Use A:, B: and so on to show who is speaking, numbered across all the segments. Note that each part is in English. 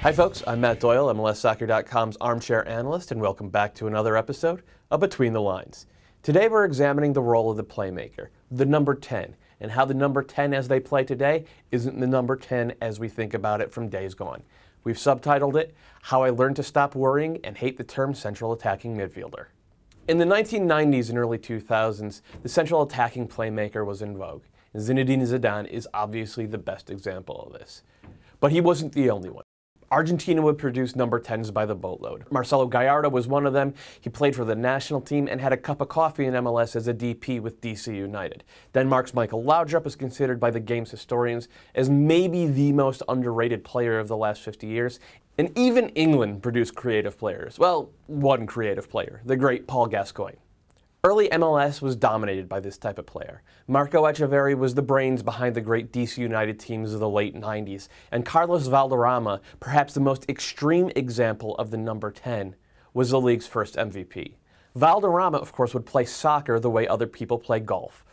A: Hi folks, I'm Matt Doyle, MLSsoccer.com's Armchair Analyst, and welcome back to another episode of Between the Lines. Today we're examining the role of the playmaker, the number 10, and how the number 10 as they play today isn't the number 10 as we think about it from days gone. We've subtitled it, How I Learned to Stop Worrying and Hate the Term Central Attacking Midfielder. In the 1990s and early 2000s, the central attacking playmaker was in vogue, and Zinedine Zidane is obviously the best example of this. But he wasn't the only one. Argentina would produce number 10s by the boatload. Marcelo Gallardo was one of them. He played for the national team and had a cup of coffee in MLS as a DP with DC United. Denmark's Michael Laudrup is considered by the game's historians as maybe the most underrated player of the last 50 years. And even England produced creative players. Well, one creative player, the great Paul Gascoigne. Early MLS was dominated by this type of player. Marco Etcheverry was the brains behind the great DC United teams of the late 90s, and Carlos Valderrama, perhaps the most extreme example of the number 10, was the league's first MVP. Valderrama, of course, would play soccer the way other people play golf.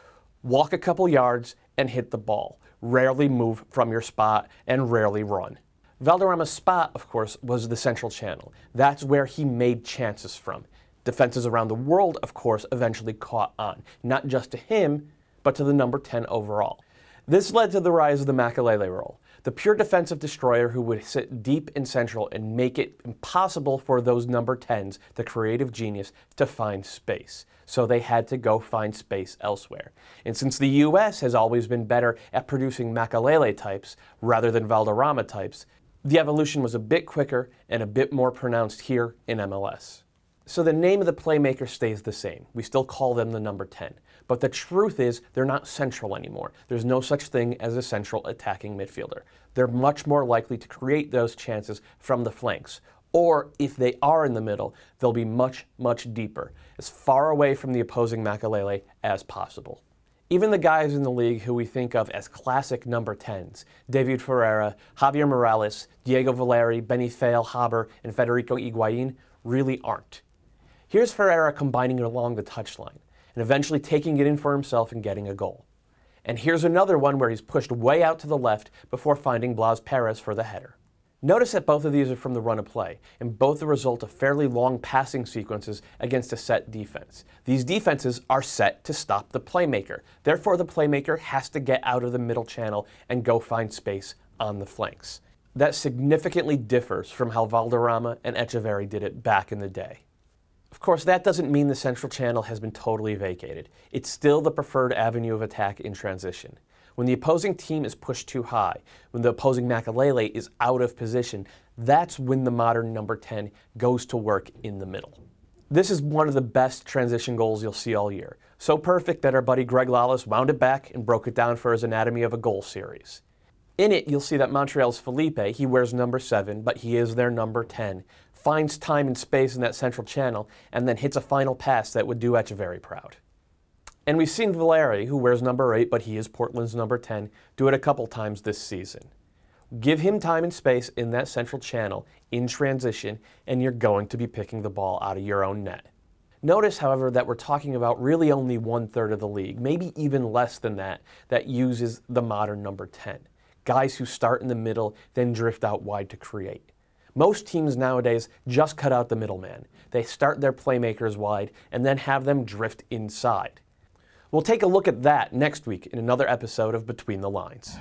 A: Walk a couple yards and hit the ball. Rarely move from your spot and rarely run. Valderrama's spot, of course, was the central channel. That's where he made chances from. Defenses around the world, of course, eventually caught on, not just to him, but to the number 10 overall. This led to the rise of the Makelele role, the pure defensive destroyer who would sit deep in central and make it impossible for those number 10s, the creative genius, to find space. So they had to go find space elsewhere. And since the US has always been better at producing Makelele types rather than Valderrama types, the evolution was a bit quicker and a bit more pronounced here in MLS. So the name of the playmaker stays the same. We still call them the number 10. But the truth is they're not central anymore. There's no such thing as a central attacking midfielder. They're much more likely to create those chances from the flanks. Or if they are in the middle, they'll be much, much deeper, as far away from the opposing Makelele as possible. Even the guys in the league who we think of as classic number 10s, David Ferreira, Javier Morales, Diego Valeri, Benny Fail, Haber, and Federico Higuain, really aren't. Here's Ferreira combining it along the touchline, and eventually taking it in for himself and getting a goal. And here's another one where he's pushed way out to the left before finding Blas Perez for the header. Notice that both of these are from the run of play, and both the result of fairly long passing sequences against a set defense. These defenses are set to stop the playmaker. Therefore, the playmaker has to get out of the middle channel and go find space on the flanks. That significantly differs from how Valderrama and Etcheverry did it back in the day. Of course, that doesn't mean the central channel has been totally vacated. It's still the preferred avenue of attack in transition. When the opposing team is pushed too high, when the opposing Makelele is out of position, that's when the modern number 10 goes to work in the middle. This is one of the best transition goals you'll see all year. So perfect that our buddy Greg Lawless wound it back and broke it down for his Anatomy of a Goal series. In it, you'll see that Montreal's Felipe, he wears number 7, but he is their number 10, finds time and space in that central channel, and then hits a final pass that would do Etcheverry proud. And we've seen Valeri, who wears number 8, but he is Portland's number 10, do it a couple times this season. Give him time and space in that central channel, in transition, and you're going to be picking the ball out of your own net. Notice, however, that we're talking about really only 1/3 of the league, maybe even less than that uses the modern number 10. Guys who start in the middle, then drift out wide to create. Most teams nowadays just cut out the middleman. They start their playmakers wide and then have them drift inside. We'll take a look at that next week in another episode of Between the Lines.